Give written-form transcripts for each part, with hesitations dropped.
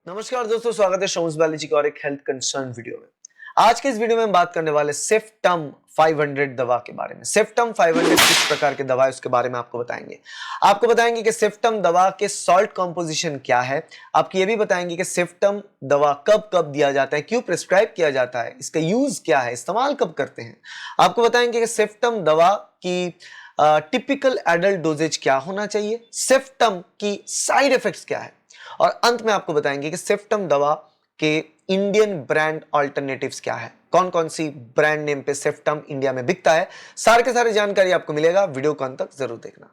नमस्कार दोस्तों, स्वागत है शोम्स बायोलॉजी की और एक हेल्थ कंसर्न वीडियो में। आज के इस वीडियो में हम बात करने वाले सेफ्टम 500 दवा के बारे में। सेफ्टम 500 किस प्रकार की दवा है उसके बारे में आपको बताएंगे। आपको बताएंगे कि सेफ्टम दवा के सॉल्ट कॉम्पोजिशन क्या है। आपको ये भी बताएंगे कि सेफ्टम दवा कब कब दिया जाता है, क्यों प्रिस्क्राइब किया जाता है, इसका यूज क्या है, इस्तेमाल कब करते हैं। आपको बताएंगे कि सेफ्टम दवा की टिपिकल एडल्ट डोजेज क्या होना चाहिए, सेफ्टम की साइड इफेक्ट्स क्या है, और अंत में आपको बताएंगे कि सेफ्टम दवा के इंडियन ब्रांड अल्टरनेटिव्स क्या है, कौन कौन सी ब्रांड नेम पे सेफ्टम इंडिया में बिकता है। सारे के सारे जानकारी आपको मिलेगा, वीडियो को अंत तक जरूर देखना।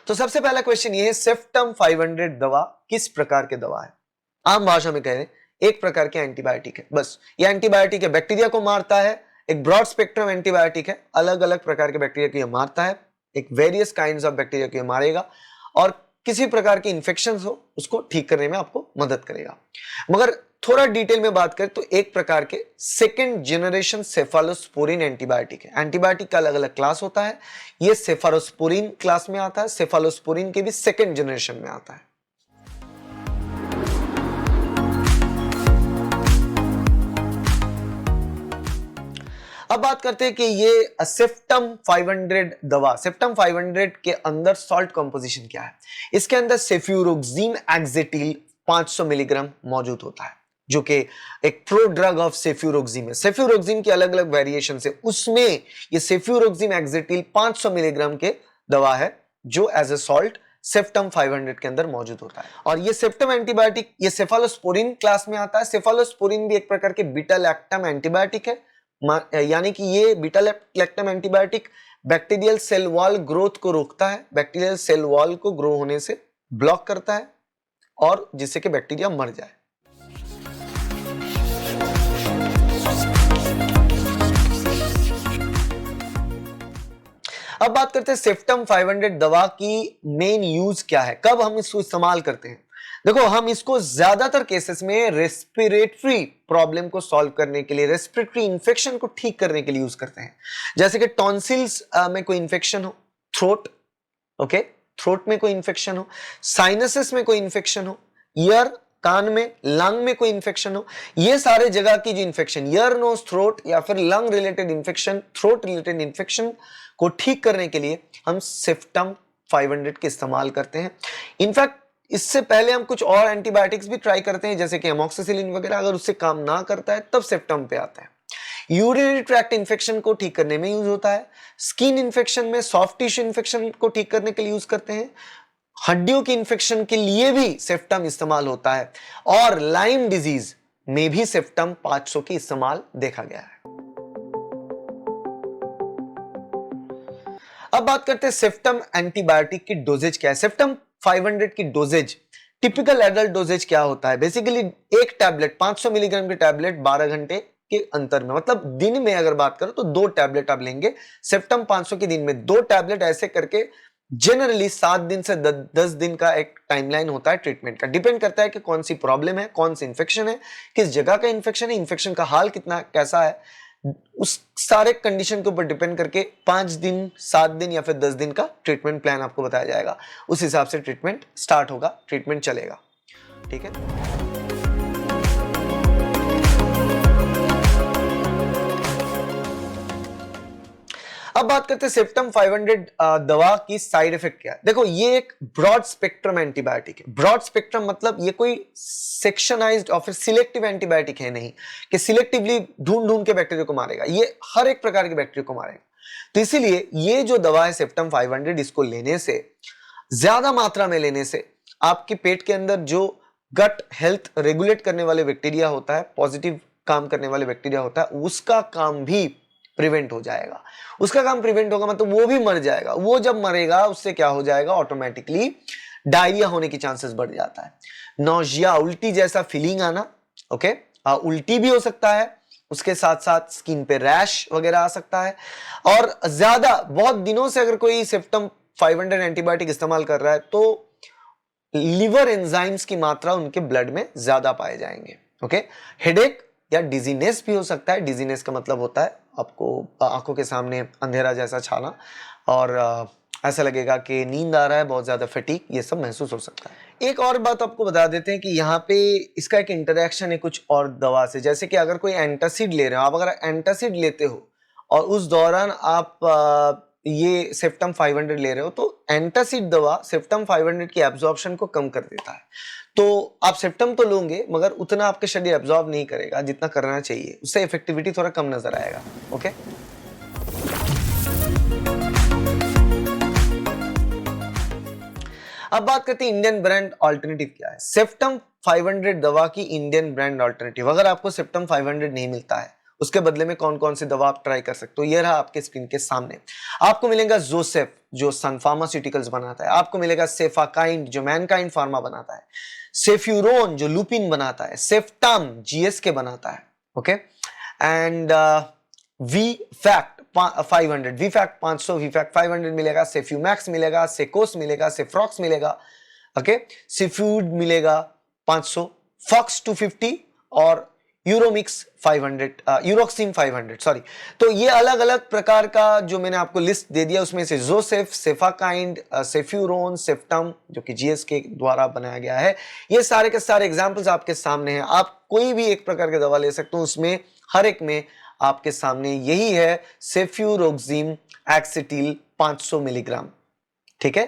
तो सबसे पहला क्वेश्चन ये है, सेफ्टम 500 दवा किस प्रकार की दवा है। आम भाषा में कह रहे हैं एक प्रकार के एंटीबायोटिक है। बस ये एंटीबायोटिक है, बैक्टीरिया को मारता है, एक ब्रॉड स्पेक्ट्रम एंटीबायोटिक है, अलग अलग प्रकार के बैक्टीरिया को ये मारता है, एक वेरियस काइंड्स ऑफ बैक्टीरिया को ये मारेगा और किसी प्रकार की इंफेक्शन हो उसको ठीक करने में आपको मदद करेगा। मगर थोड़ा डिटेल में बात करें तो एक प्रकार के सेकेंड जनरेशन सेफालोस्पोरिन एंटीबायोटिक है। एंटीबायोटिक का अलग अलग क्लास होता है, ये सेफालोस्पोरिन क्लास में आता है, सेफालोस्पोरिन के भी सेकेंड जनरेशन में आता है। अब बात करते हैं कि ये सेफ्टम 500 दवा, सेफ्टम 500 के अंदर सॉल्ट कंपोजिशन क्या है। इसके अंदर सेफ्यूरोक्सिन एक्जेटिल 500 मिलीग्राम मौजूद होता है, जो कि एक प्रो ड्रग ऑफ सेफ्यूरोक्सिन है। सेफ्यूरोक्सिन की अलग अलग वेरिएशन है, उसमें ये सेफ्यूरोक्सिन एक्जेटिल 500 मिलीग्राम के दवा है जो एज ए सॉल्ट सेफ्टम 500 के अंदर मौजूद होता है। और ये सेफ्टम एंटीबायोटिक ये सेफालोस्पोरिन क्लास में आता है। सेफालोस्पोरिन भी एक प्रकार के बीटा लैक्टम एंटीबायोटिक है, यानी कि ये beta lactam antibiotic bacterial cell wall growth को रोकता है, बैक्टीरियल सेल वॉल को ग्रो होने से ब्लॉक करता है और जिससे कि बैक्टीरिया मर जाए। अब बात करते हैं सेफ्टम 500 दवा की मेन यूज क्या है, कब हम इसको इस्तेमाल करते हैं। देखो, हम इसको ज्यादातर केसेस में रेस्पिरेटरी प्रॉब्लम को सॉल्व करने के लिए, रेस्पिरेटरी इंफेक्शन को ठीक करने के लिए यूज करते हैं। जैसे कि टॉन्सिल्स में कोई इंफेक्शन हो, थ्रोट, ओके, थ्रोट में कोई इंफेक्शन हो, साइनसेस में कोई इंफेक्शन हो, ईयर कान में, लंग में कोई इंफेक्शन हो, ये सारे जगह की जो इंफेक्शन, ईयर नोज थ्रोट या फिर lung related infection, throat related infection को ठीक करने के लिए हम सेफ्टम 500 के इस्तेमाल करते हैं। इनफैक्ट इससे पहले हम कुछ और एंटीबायोटिक्स भी ट्राई करते हैं, जैसे कि एमॉक्सिसिलिन वगैरह। अगर उससे काम ना करता है तब सेफ्टम पे आता है। यूरिनरी ट्रैक्ट इंफेक्शन को ठीक करने में यूज होता है, स्किन इंफेक्शन में, सॉफ्ट टिश्यू इंफेक्शन को ठीक करने के लिए यूज करते हैं, हड्डियों की इंफेक्शन के लिए भी सेफ्टम इस्तेमाल होता है, और लाइम डिजीज में भी सेफ्टम 500 की इस्तेमाल देखा गया है। अब बात करते हैं सेफ्टम एंटीबायोटिक की डोजेज क्या है। सेफ्टम 500 की डोजेज, टिपिकल एडल्ट डोजेज क्या होता है। बेसिकली एक टैबलेट 500 मिलीग्राम की टैबलेट 12 घंटे के अंतर में, मतलब दिन में अगर बात करो तो 2 टैबलेट आप लेंगे। सेफ्टम 500 के दिन में 2 टैबलेट, ऐसे करके जनरली 7 दिन से 10 दिन का एक टाइमलाइन होता है ट्रीटमेंट का। डिपेंड करता है कि कौन सी प्रॉब्लम है, कौन सी इंफेक्शन है, किस जगह का इंफेक्शन है, इंफेक्शन का हाल कितना कैसा है, उस सारे कंडीशन के ऊपर डिपेंड करके 5 दिन, 7 दिन या फिर 10 दिन का ट्रीटमेंट प्लान आपको बताया जाएगा। उस हिसाब से ट्रीटमेंट स्टार्ट होगा, ट्रीटमेंट चलेगा, ठीक है। अब बात करते हैं सेफ्टम 500 दवा की साइड इफेक्ट क्या है। देखो, ये एक ब्रॉड स्पेक्ट्रम एंटीबायोटिक है। ब्रॉड स्पेक्ट्रम मतलब ये कोई सेक्शनाइज्ड और फिर सिलेक्टिव एंटीबायोटिक है नहीं कि सिलेक्टिवली ढूंढ ढूंढ के बैक्टीरिया को मारेगा, ये हर एक प्रकार के बैक्टीरिया को मारेगा। तो इसीलिए ये जो दवा है सेफ्टम 500, इसको लेने से, ज्यादा मात्रा में लेने से आपके पेट के अंदर जो गट हेल्थ रेगुलेट करने वाले बैक्टीरिया होता है, पॉजिटिव काम करने वाले बैक्टीरिया होता है, उसका काम भी प्रिवेंट हो जाएगा। उसका काम प्रिवेंट होगा मतलब वो भी मर जाएगा। वो जब मरेगा उससे क्या हो जाएगा, ऑटोमेटिकली डायरिया होने की चांसेस बढ़ जाता है, नौजिया, उल्टी जैसा फीलिंग आना, ओके, उल्टी भी हो सकता है, उसके साथ साथ स्किन पे रैश वगैरह आ सकता है। और ज्यादा बहुत दिनों से अगर कोई सेफ्टम 500 एंटीबायोटिक इस्तेमाल कर रहा है तो लिवर एंजाइम्स की मात्रा उनके ब्लड में ज्यादा पाए जाएंगे, ओके। हेडेक या डिजीनेस भी हो सकता है। डिजीनेस का मतलब होता है आपको आंखों के सामने अंधेरा जैसा छाना, और ऐसा लगेगा कि नींद आ रहा है, बहुत ज्यादा फटीग, ये सब महसूस हो सकता है। एक और बात आपको बता देते हैं कि यहाँ पे इसका एक इंटरेक्शन है कुछ और दवा से, जैसे कि अगर कोई एंटासिड ले रहे हो आप, अगर एंटासिड लेते हो और उस दौरान आप ये सेप्टम 500 ले रहे हो, तो एंटासिड दवा सेप्टम 500 की एब्जॉर्प्शन को कम कर देता है। तो आप सेप्टम तो लोगे मगर उतना आपके शरीर एब्जॉर्ब नहीं करेगा जितना करना चाहिए, उससे इफेक्टिविटी थोड़ा कम नजर आएगा। ओके, अब बात करते हैं इंडियन ब्रांड ऑल्टरनेटिव क्या है। सेप्टम 500 दवा की इंडियन ब्रांड ऑल्टरनेटिव, अगर आपको सेप्टम 500 नहीं मिलता है, उसके बदले में कौन कौन सी दवा आप ट्राई कर सकते हो, ये रहा आपके स्क्रीन के सामने। आपको मिलेगा जोसेफ जो सन फार्मास्यूटिकल्स बनाता है, आपको मिलेगा सेफाकाइंड जो मैनकाइंड फार्मा बनाता है, सेफ्यूरोन जो लुपिन बनाता है, सेफ्टाम जीएसके बनाता है। ओके, एंड वी फैक्ट 500, वी फैक्ट 500, वी फैक्ट 500 मिलेगा, सेफ्यूमैक्स मिलेगा, सेकोस मिलेगा, सेफ्रॉक्स मिलेगा, ओके, सिफ्यूड मिलेगा 500, फॉक्स 250 और यूरोमिक्स 500, यूरोक्सिन 500 सॉरी। तो ये अलग अलग प्रकार का जो मैंने आपको लिस्ट दे दिया, उसमें से जोसेफ, सेफाकाइंड, सेफ्यूरोन, सेफ्टम जो कि जीएसके द्वारा बनाया गया है, ये सारे के सारे एग्जांपल्स आपके सामने हैं। आप कोई भी एक प्रकार की दवा ले सकते हो, उसमें हर एक में आपके सामने यही है सेफ्यूरोक्सिम एक्सिटिल 500 मिलीग्राम। ठीक है,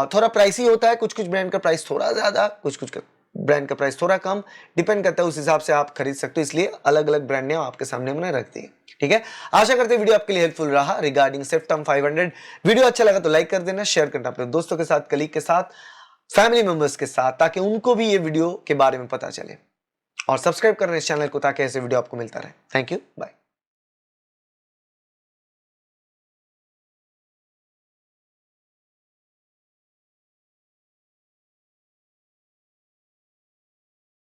थोड़ा प्राइसी होता है, कुछ कुछ ब्रांड का प्राइस थोड़ा ज्यादा, कुछ कुछ ब्रांड का प्राइस थोड़ा कम, डिपेंड करता है, उस हिसाब से आप खरीद सकते हो, इसलिए अलग अलग ब्रांड ने आपके सामने मैंने रख दी। ठीक है, आशा करते हैं वीडियो आपके लिए हेल्पफुल रहा रिगार्डिंग सेप्टम 500। वीडियो अच्छा लगा तो लाइक कर देना, शेयर करना अपने दोस्तों के साथ, कलीग के साथ, फैमिली मेंबर्स के साथ, ताकि उनको भी ये वीडियो के बारे में पता चले, और सब्सक्राइब करना इस चैनल को ताकि ऐसे वीडियो आपको मिलता रहे। Thank you, bye.